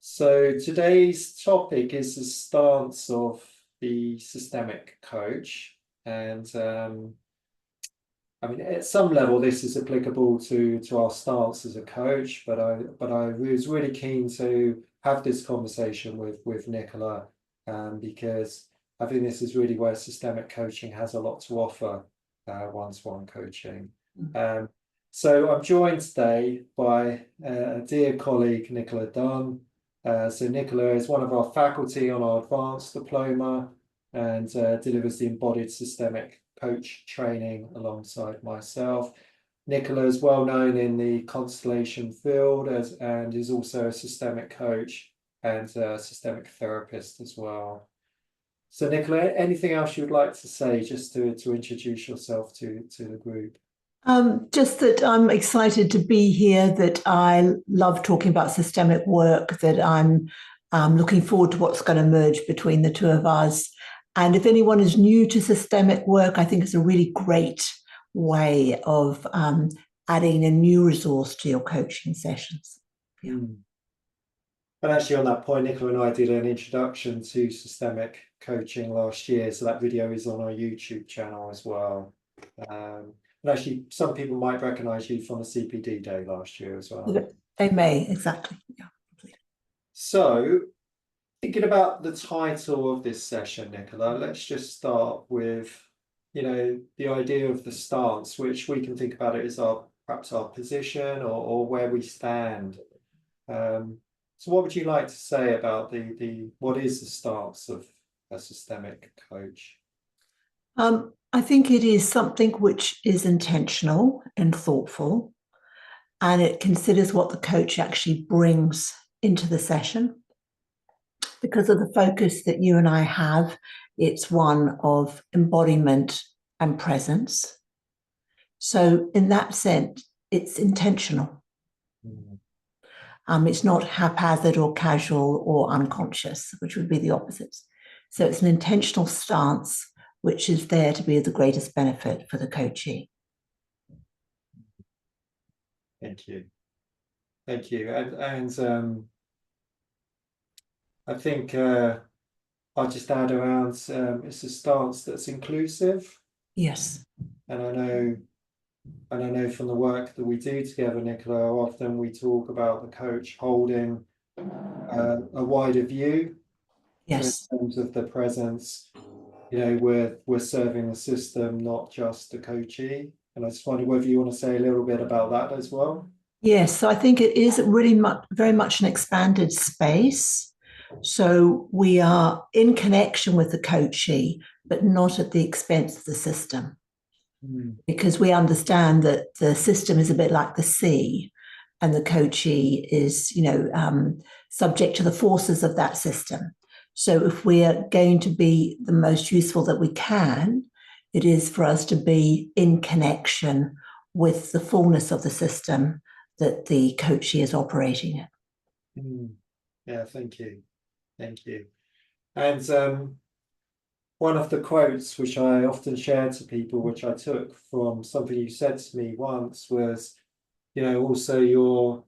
So today's topic is the stance of the systemic coach. And I mean, at some level, this is applicable to our stance as a coach, but I was really keen to have this conversation with Nicola, because I think this is really where systemic coaching has a lot to offer, one-to-one coaching. So I'm joined today by a dear colleague, Nicola Dunn. So Nicola is one of our faculty on our advanced diploma and delivers the embodied systemic coach training alongside myself. Nicola is well known in the constellation field and is also a systemic coach and a systemic therapist as well. So Nicola, anything else you would like to say just to introduce yourself to the group? Just that I'm excited to be here, that I love talking about systemic work, that I'm looking forward to what's going to merge between the two of us. And if anyone is new to systemic work, I think it's a really great way of adding a new resource to your coaching sessions. Yeah. And actually on that point, Nicola and I did an introduction to systemic coaching last year. So that video is on our YouTube channel as well. And actually, some people might recognize you from the CPD day last year as well. They may, exactly. Yeah. So thinking about the title of this session, Nicola, let's just start with, the idea of the stance, which we can think about it as perhaps our position or where we stand. So what would you like to say about what is the stance of a systemic coach? I think it is something which is intentional and thoughtful, and it considers what the coach actually brings into the session. Because of the focus that you and I have, it's one of embodiment and presence. So in that sense, it's intentional. It's not haphazard or casual or unconscious, which would be the opposites. So it's an intentional stance, which is there to be of the greatest benefit for the coachee. Thank you. Thank you. And I think I'll just add around, it's a stance that's inclusive. Yes. And I know from the work that we do together, Nicola, often we talk about the coach holding a wider view. Yes. So in terms of the presence, we're serving the system, not just the coachee. And I just wonder whether you want to say a little bit about that as well. Yes, so I think it is really very much an expanded space. So we are in connection with the coachee, but not at the expense of the system. Because we understand that the system is a bit like the sea, and the coachee is, subject to the forces of that system. So if we are going to be the most useful that we can, it is for us to be in connection with the fullness of the system that the coachee is operating in. Yeah, thank you. Thank you. And one of the quotes which I often share to people, which I took from something you said to me once, was, also your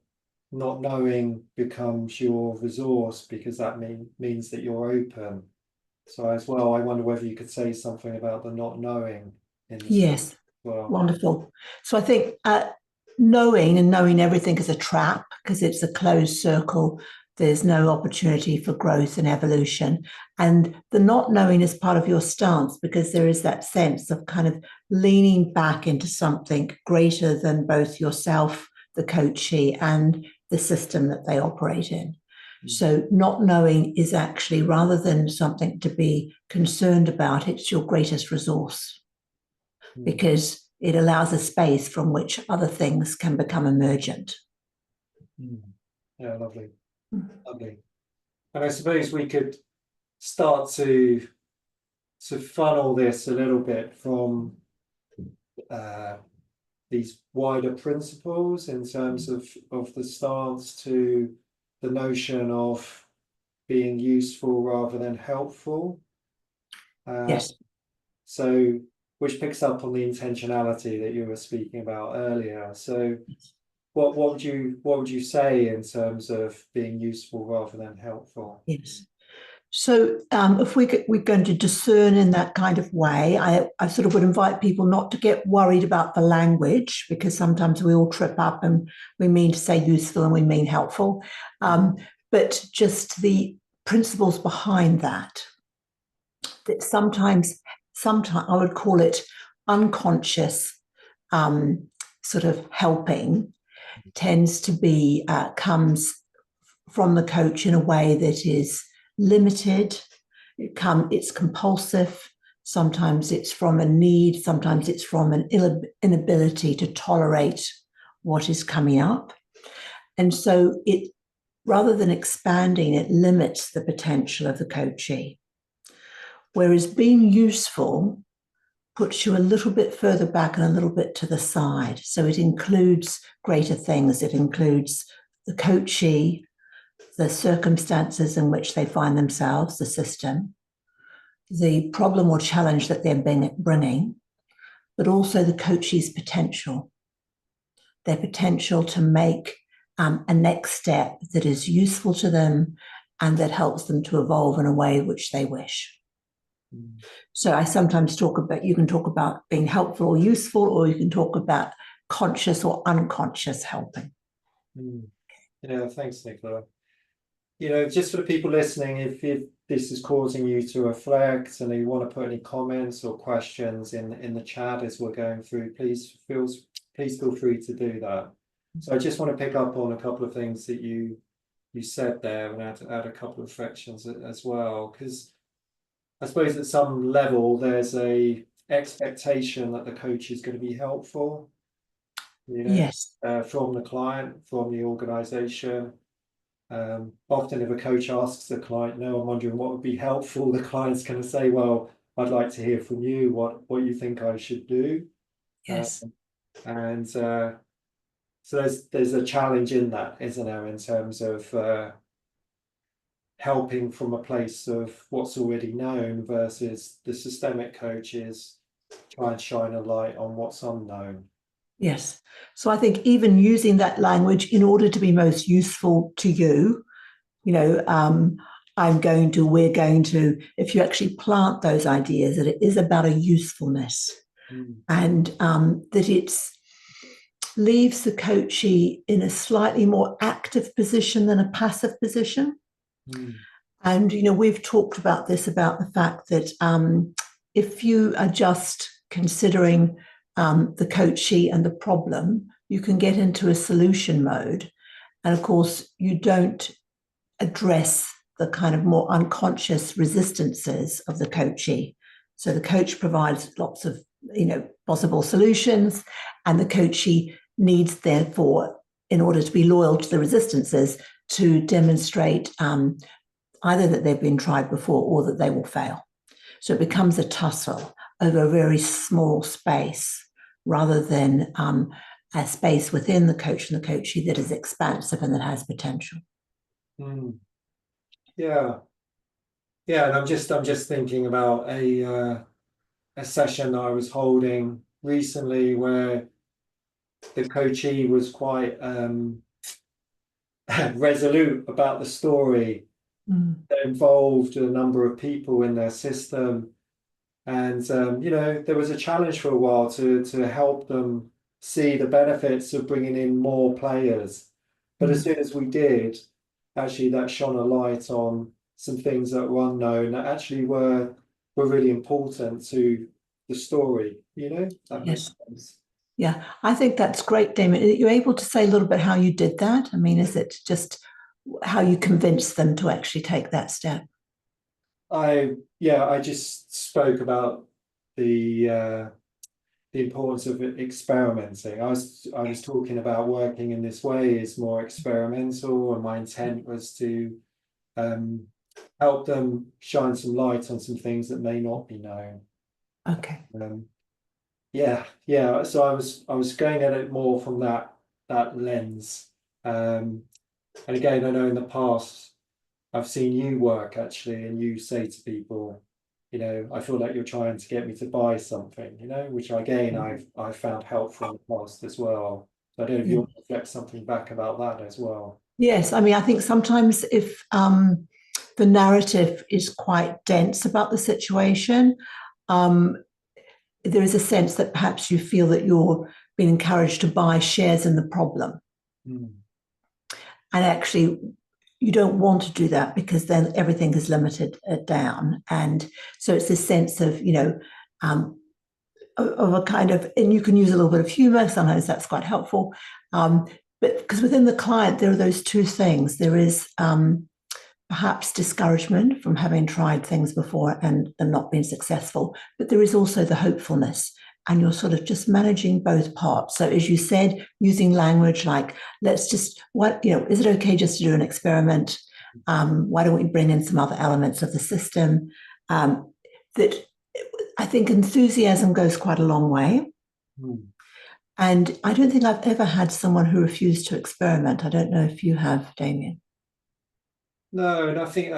not knowing becomes your resource, because that means that you're open. So as well, I wonder whether you could say something about the not knowing in this. Yes, well. Wonderful. So I think knowing everything is a trap, because it's a closed circle. There's no opportunity for growth and evolution. And the not knowing is part of your stance, because there is that sense of kind of leaning back into something greater than both yourself, the coachee, and the system that they operate in. So not knowing is actually, rather than something to be concerned about, it's your greatest resource, because it allows a space from which other things can become emergent. Yeah, lovely. Lovely. And I suppose we could start to funnel this a little bit from these wider principles in terms of the stance to the notion of being useful rather than helpful. Yes. So, which picks up on the intentionality that you were speaking about earlier. So, what would you say in terms of being useful rather than helpful? Yes. So if we're going to discern in that kind of way, I sort of would invite people not to get worried about the language, because sometimes we all trip up and we mean to say useful and we mean helpful, but just the principles behind that. That sometimes I would call it unconscious sort of helping tends to be comes from the coach in a way that is limited. It's compulsive. Sometimes it's from a need. Sometimes it's from an inability to tolerate what is coming up. And so it, rather than expanding, it limits the potential of the coachee. Whereas being useful puts you a little bit further back and a little bit to the side. So it includes greater things. It includes the coachee, the circumstances in which they find themselves, the system, the problem or challenge that they're bringing, but also the coachee's potential, their potential to make a next step that is useful to them and that helps them to evolve in a way which they wish. So I sometimes talk about, you can talk about being helpful or useful, or you can talk about conscious or unconscious helping. Yeah, thanks, Nicola. Just for the people listening, if this is causing you to reflect and you want to put any comments or questions in the chat as we're going through, please feel free to do that. So I just want to pick up on a couple of things that you said there and add a couple of reflections as well, because I suppose at some level there's a expectation that the coach is going to be helpful, Yes. From the client, from the organization. Often if a coach asks the client, no, I'm wondering what would be helpful, the client's going to say, well, I'd like to hear from you what you think I should do. Yes. And so there's a challenge in that, isn't there, in terms of helping from a place of what's already known versus the systemic coaches try and shine a light on what's unknown. Yes. So I think even using that language in order to be most useful to you, we're going to, if you actually plant those ideas, that it is about a usefulness and that it's leaves the coachee in a slightly more active position than a passive position. And, we've talked about this, about the fact that if you are just considering the coachee and the problem, you can get into a solution mode. And of course, you don't address the kind of more unconscious resistances of the coachee. So the coach provides lots of, possible solutions, and the coachee needs, therefore, in order to be loyal to the resistances, to demonstrate either that they've been tried before or that they will fail. So it becomes a tussle over a very small space rather than a space within the coach and the coachee that is expansive and that has potential. Yeah, and I'm just thinking about a session that I was holding recently where the coachee was quite resolute about the story. That involved a number of people in their system, and there was a challenge for a while to help them see the benefits of bringing in more players. But as soon as we did, actually that shone a light on some things that were unknown that actually were really important to the story. That makes sense. Yeah, I think that's great, Damion. Are you able to say a little bit how you did that? I mean, is it just how you convinced them to actually take that step? I just spoke about the importance of experimenting. I was talking about working in this way is more experimental, and my intent was to help them shine some light on some things that may not be known. Okay. So I was going at it more from that lens. And again, I know in the past I've seen you work actually, and you say to people, I feel like you're trying to get me to buy something, which again I've found helpful in the past as well. So I don't know if Yeah. you want to reflect something back about that as well. Yes, I mean, I think sometimes if the narrative is quite dense about the situation, um, there is a sense that perhaps you feel that you're being encouraged to buy shares in the problem. Mm. And actually, you don't want to do that because then everything is limited down. And so it's this sense of, of a kind of, and you can use a little bit of humor. Sometimes that's quite helpful. But because within the client, there are those two things. There is perhaps discouragement from having tried things before and them not being successful, but there is also the hopefulness. And you're sort of just managing both parts. So as you said, using language like, let's just, is it okay just to do an experiment? Why don't we bring in some other elements of the system? That I think enthusiasm goes quite a long way. Mm. And I don't think I've ever had someone who refused to experiment. I don't know if you have, Damion. No, and I think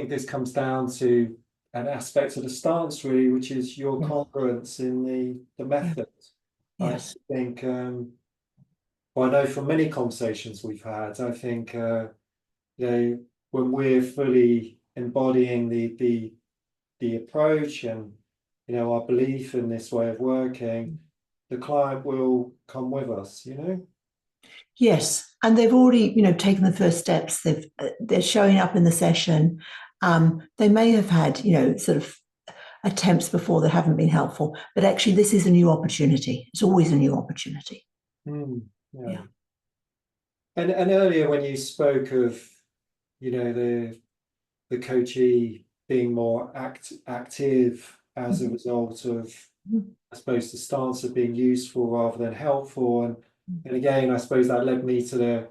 this comes down to an aspect of the stance really, which is your Yeah. congruence in the Yeah. method. I Yes. think well, I know from many conversations we've had, I think when we're fully embodying the approach and our belief in this way of working, the client will come with us, Yes, and they've already, taken the first steps. They're showing up in the session. They may have had, sort of attempts before that haven't been helpful, but actually, this is a new opportunity. It's always a new opportunity. Mm, yeah. Yeah. And earlier when you spoke of, the coachee being more active as a result of, I suppose, the stance of being useful rather than helpful, and again, I suppose that led me to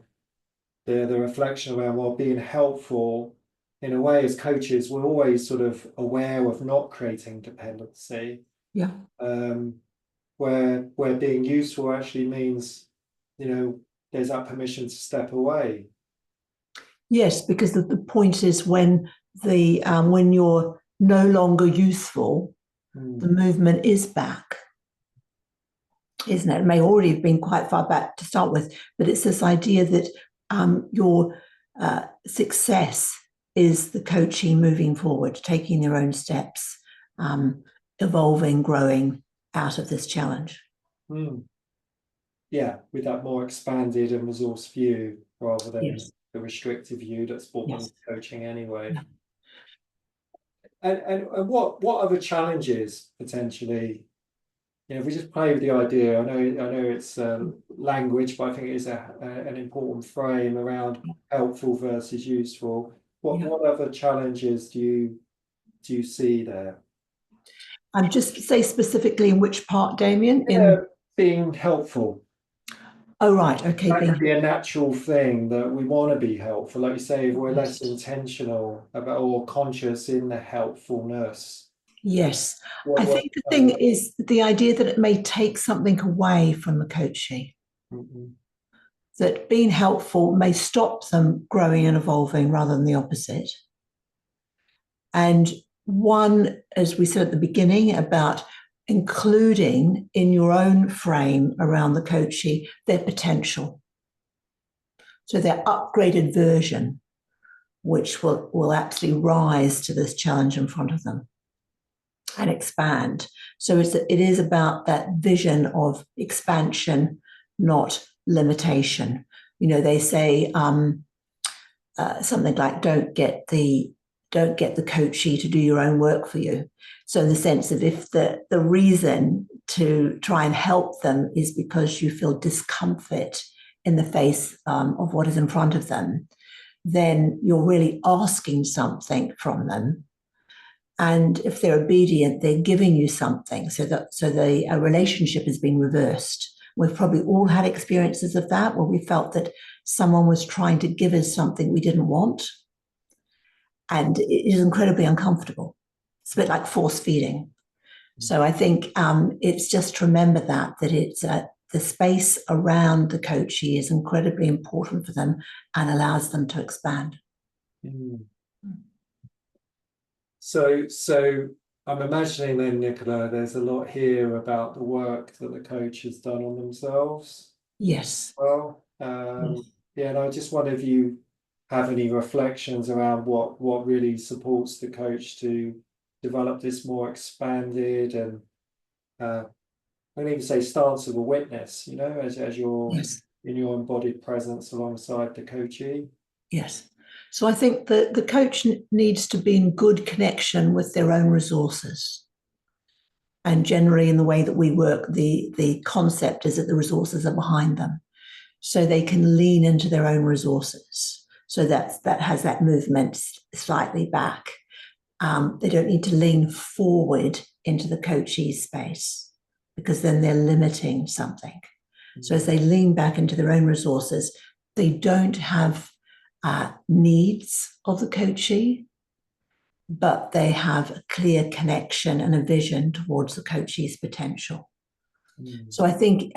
the reflection around, well, being helpful in a way as coaches, we're always sort of aware of not creating dependency. Yeah. Where being useful actually means, there's that permission to step away. Yes, because the point is when you're no longer useful, the movement is back, isn't it? It may already have been quite far back to start with, but it's this idea that your success is the coachee moving forward, taking their own steps, evolving, growing out of this challenge. Yeah, with that more expanded and resource view rather than Yes. the restrictive view that's brought them Yes. to coaching anyway. Yeah. And what other challenges potentially? If we just play with the idea, I know it's language, but I think it is an important frame around helpful versus useful. Yeah. What other challenges do you see there? And just say specifically in which part, Damion? Yeah, being helpful. Oh, right. Okay. That could be a natural thing that we want to be helpful. Like you say, if we're less Yes. intentional about or conscious in the helpfulness. Yes. I What think the thing is the idea that it may take something away from the coachee, that being helpful may stop them growing and evolving rather than the opposite. And one, as we said at the beginning, about including in your own frame around the coachee their potential. So their upgraded version, which will actually rise to this challenge in front of them and expand. So it is about that vision of expansion, not limitation. They say something like, don't get the coachee to do your own work for you. So in the sense of if the reason to try and help them is because you feel discomfort in the face of what is in front of them, then you're really asking something from them. And if they're obedient, they're giving you something. So the relationship has been reversed. We've probably all had experiences of that where we felt that someone was trying to give us something we didn't want. And it is incredibly uncomfortable. It's a bit like force feeding. So I think it's just to remember that it's the space around the coachee is incredibly important for them and allows them to expand. So I'm imagining then, Nicola, there's a lot here about the work that the coach has done on themselves. Yes. Well, Yes. yeah, and I just wonder if you have any reflections around what really supports the coach to develop this more expanded and I can even say stance of a witness, as you're Yes. in your embodied presence alongside the coachee. Yes. So I think that the coach needs to be in good connection with their own resources. And generally, in the way that we work, the concept is that the resources are behind them, so they can lean into their own resources. So that has that movement slightly back. They don't need to lean forward into the coachee space because then they're limiting something. So as they lean back into their own resources, they don't have needs of the coachee, but they have a clear connection and a vision towards the coachee's potential. So I think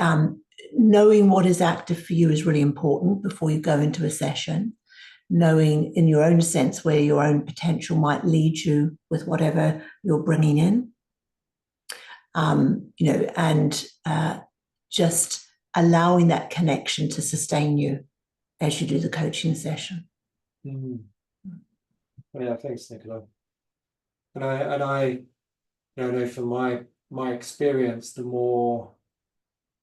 knowing what is active for you is really important before you go into a session. Knowing in your own sense where your own potential might lead you with whatever you're bringing in, and just allowing that connection to sustain you as you do the coaching session. Mm. Yeah, thanks, Nicola. And I know from my experience, the more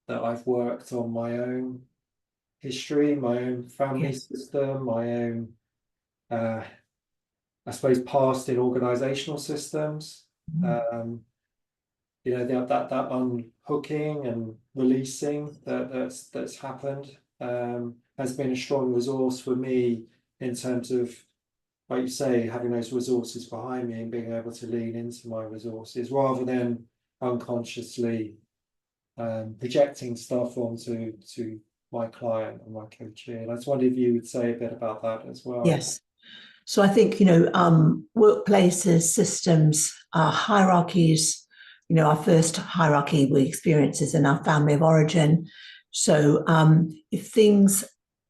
that I've worked on my own history, my own family Yes. system, my own, I suppose, past in organizational systems. Um, that unhooking and releasing that's happened has been a strong resource for me in terms of, like you say, having those resources behind me and being able to lean into my resources rather than unconsciously projecting stuff onto my client and my coachee. And I just wondered if you would say a bit about that as well. Yes. So I think, workplaces, systems, hierarchies, our first hierarchy we experience is in our family of origin. So if things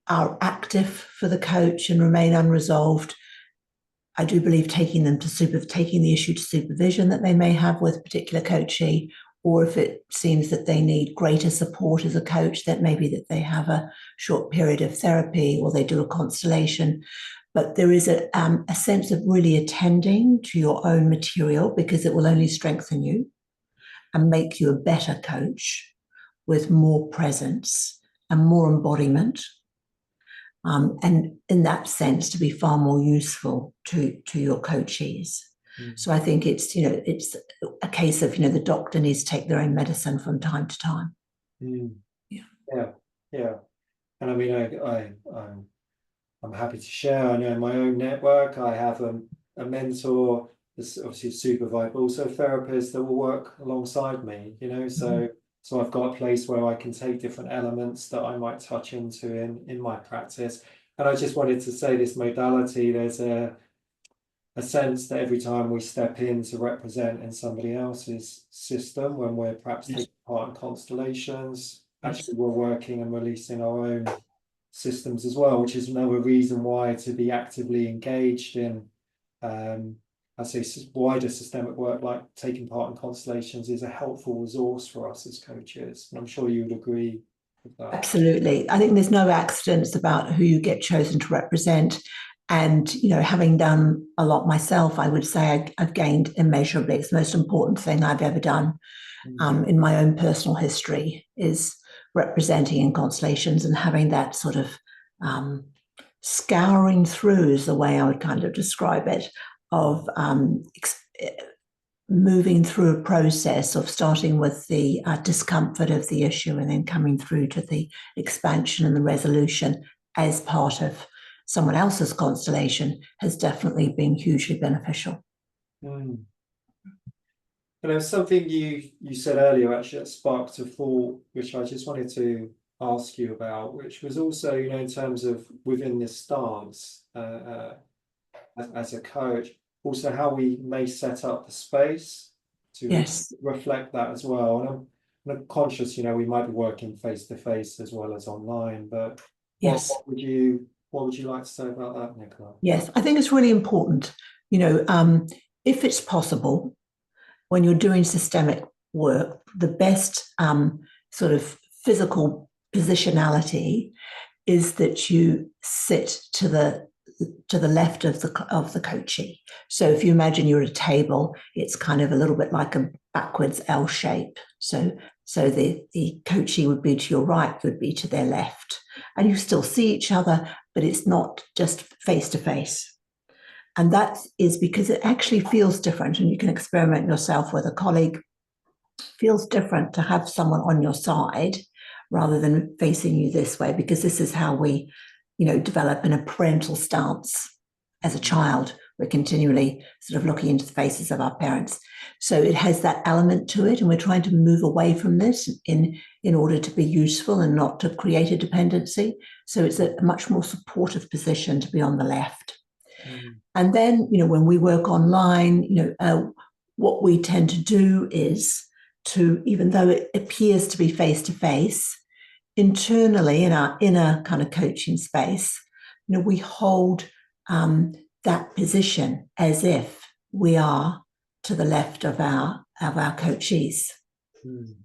are active for the coach and remain unresolved, I do believe taking the issue to supervision that they may have with a particular coachee, or if it seems that they need greater support as a coach, that maybe that they have a short period of therapy or they do a constellation. But there is a sense of really attending to your own material because it will only strengthen you and make you a better coach with more presence and more embodiment. And in that sense, to be far more useful to your coachees. So I think it's a case of the doctor needs to take their own medicine from time to time. Yeah. Yeah, yeah. And I mean, I'm happy to share. I know in my own network, I have a mentor, that's obviously a supervisor, but also a therapist that will work alongside me, so I've got a place where I can take different elements that I might touch into in my practice. And I just wanted to say this modality, there's a sense that every time we step in to represent in somebody else's system, when we're perhaps Yes. taking part in constellations, Yes. actually we're working and releasing our own systems as well, which is another reason why to be actively engaged in, I say, wider systemic work like taking part in constellations is a helpful resource for us as coaches. And I'm sure you would agree with that. Absolutely. I think there's no accidents about who you get chosen to represent. And, having done a lot myself, I would say I've gained immeasurably. It's the most important thing I've ever done in my own personal history is representing in constellations and having that sort of scouring through is the way I would kind of describe it, of moving through a process of starting with the discomfort of the issue and then coming through to the expansion and the resolution as part of someone else's constellation has definitely been hugely beneficial. And there was something you said earlier actually that sparked a thought, which I just wanted to ask you about, which was also, in terms of within this stance as a coach, also how we may set up the space to Yes. reflect that as well. And I'm conscious, we might be working face to face as well as online, but Yes. what would you like to say about that, Nicola? Yes, I think it's really important. If it's possible, when you're doing systemic work, the best sort of physical positionality is that you sit to the left of the coachee. So if you imagine you're at a table, it's kind of a little bit like a backwards L shape. So the coachee would be to your right, would be to their left. And you still see each other, but it's not just face to face. And that is because it actually feels different. And you can experiment yourself with a colleague. It feels different to have someone on your side rather than facing you this way, because this is how we, develop in a parental stance as a child. We're continually sort of looking into the faces of our parents. So it has that element to it, and we're trying to move away from this in order to be useful and not to create a dependency. So it's a much more supportive position to be on the left. And then, when we work online, what we tend to do is to, even though it appears to be face to face, internally in our inner kind of coaching space, we hold that position as if we are to the left of our coachees.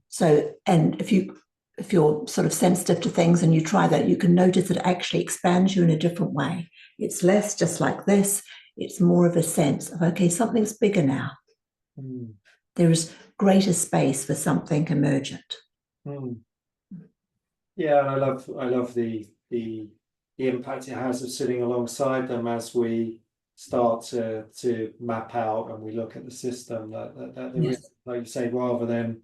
So, and if you're sort of sensitive to things and you try that, you can notice that it actually expands you in a different way. It's less just like this. It's more of a sense of, okay, something's bigger now. There is greater space for something emergent. Yeah, and I love the impact it has of sitting alongside them as we start to map out and we look at the system that there is, like you say, rather than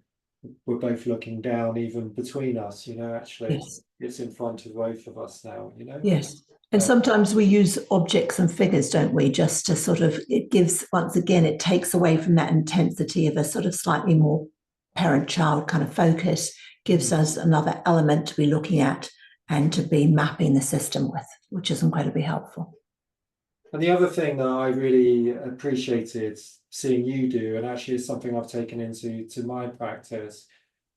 we're both looking down even between us, actually it's in front of both of us now, Yes. And sometimes we use objects and figures, don't we? Just to sort of, it gives, once again, it takes away from that intensity of a sort of slightly more parent-child kind of focus, gives us another element to be looking at and to be mapping the system with, which is incredibly helpful. And the other thing that I really appreciated seeing you do, and actually is something I've taken into my practice,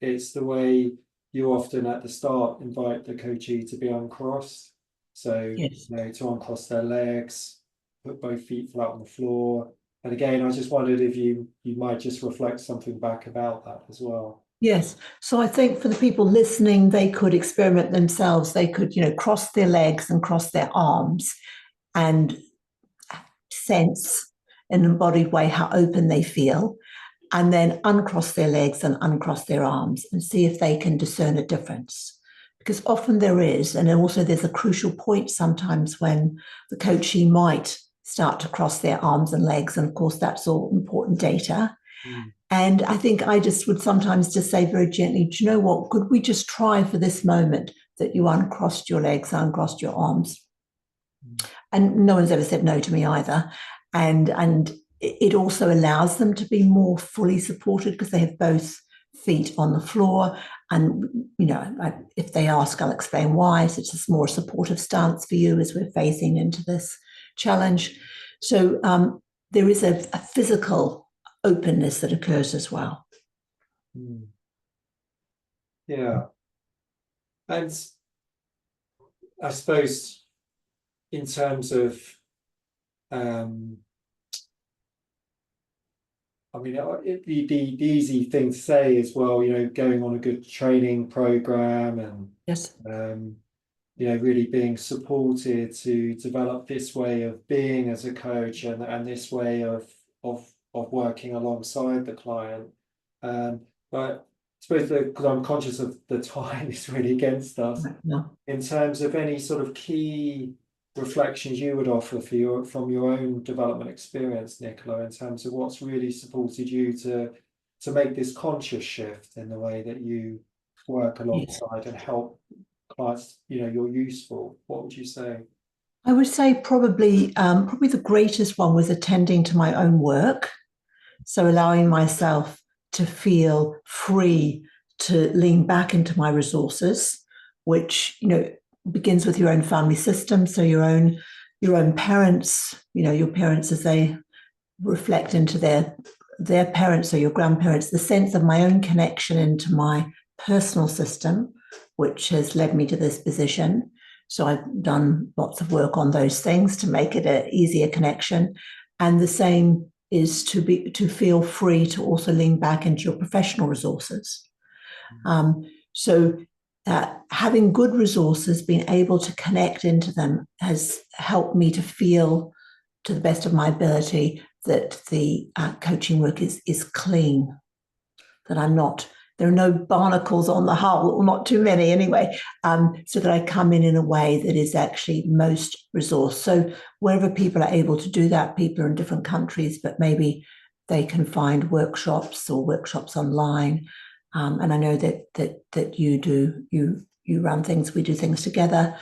it's the way you often at the start invite the coachee to be uncrossed. So, to uncross their legs, put both feet flat on the floor. And again, I just wondered if you might just reflect something back about that as well. Yes. So I think for the people listening, they could experiment themselves. They could, cross their legs and cross their arms and sense in an embodied way how open they feel, and then uncross their legs and uncross their arms and see if they can discern a difference. Because often there is, and also there's a crucial point sometimes when the coachee might start to cross their arms and legs, and of course that's all important data. And I think I just would sometimes just say very gently, do you know what, could we just try for this moment that you uncrossed your legs, uncrossed your arms? And no one's ever said no to me either. And it also allows them to be more fully supported because they have both feet on the floor. And, if they ask, I'll explain why. So it's a more supportive stance for you as we're facing into this challenge. So there is a physical openness that occurs as well. Yeah. And I suppose in terms of the easy thing to say is, well, going on a good training program and really being supported to develop this way of being as a coach and this way of working alongside the client. But I suppose because I'm conscious of the time is really against us, in terms of any sort of key reflections you would offer from your own development experience, Nicola, in terms of what's really supported you to make this conscious shift in the way that you work alongside and help clients, you're useful. What would you say? I would say probably the greatest one was attending to my own work. So allowing myself to feel free to lean back into my resources, which, begins with your own family system. So your own parents, your parents as they reflect into their parents or your grandparents, the sense of my own connection into my personal system, which has led me to this position. So I've done lots of work on those things to make it an easier connection. And the same is to feel free to also lean back into your professional resources. So having good resources, being able to connect into them, has helped me to feel, to the best of my ability, that the coaching work is clean, that there are no barnacles on the hull, or not too many anyway, so that I come in a way that is actually most resourced. So wherever people are able to do that, people are in different countries, but maybe they can find workshops or workshops online. And I know that you run things, we do things together,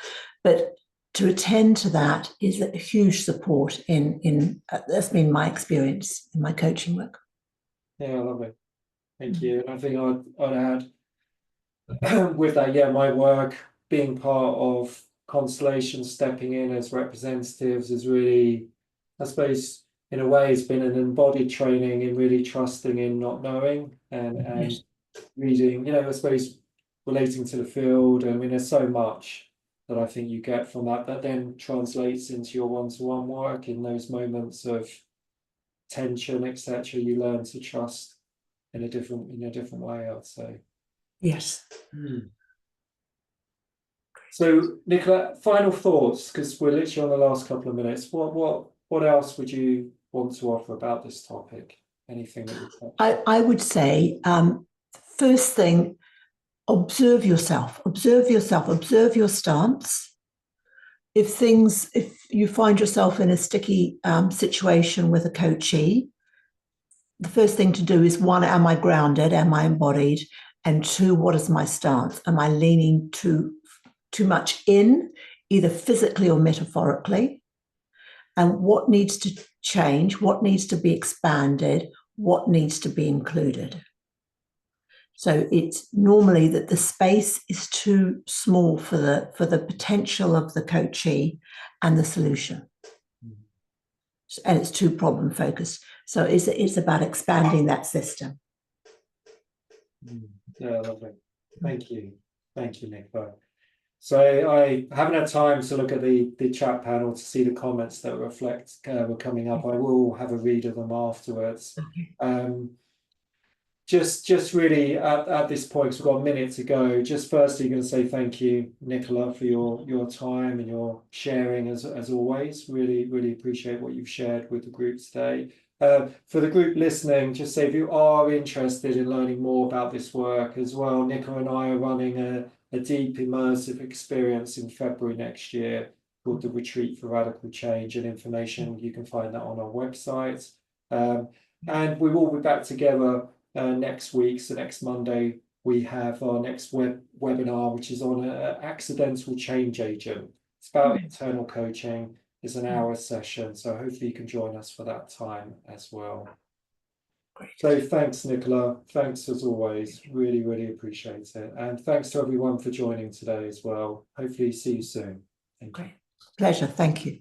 but to attend to that is a huge support in that's been my experience in my coaching work. Yeah, lovely. Thank you. And I think I'd add with that, yeah, my work being part of Constellation, stepping in as representatives, is really, I suppose, in a way, it's been an embodied training in really trusting in not knowing and Yes. reading, I suppose, relating to the field. I mean, there's so much that I think you get from that then translates into your one-to-one work in those moments of tension, etc. You learn to trust in a different way, I'd say. Yes. So, Nicola, final thoughts, because we're literally on the last couple of minutes. What else would you want to offer about this topic? Anything that you've got? I would say, first thing, observe yourself, observe your stance. If you find yourself in a sticky situation with a coachee, the first thing to do is, one, am I grounded? Am I embodied? And two, what is my stance? Am I leaning too much in, either physically or metaphorically? And what needs to change? What needs to be expanded? What needs to be included? So it's normally that the space is too small for the potential of the coachee and the solution. And it's too problem focused. So it's about expanding that system. Yeah, lovely. Thank you, Nicola. So I haven't had time to look at the chat panel to see the comments that were coming up. I will have a read of them afterwards. Just really at this point, because we've got a minute to go, just firstly going to say thank you, Nicola, for your time and your sharing as always. Really appreciate what you've shared with the group today. For the group listening, just say if you are interested in learning more about this work as well, Nicola and I are running a deep immersive experience in February next year called the Retreat for Radical Change, and information you can find that on our website. And we will be back together next week. So next Monday we have our next webinar, which is on an accidental change agent. It's about internal coaching. It's an hour session, so hopefully you can join us for that time as well. Great. So thanks, Nicola. Thanks as always. Really appreciate it. And thanks to everyone for joining today as well. Hopefully see you soon. Thank you. Great. Pleasure. Thank you.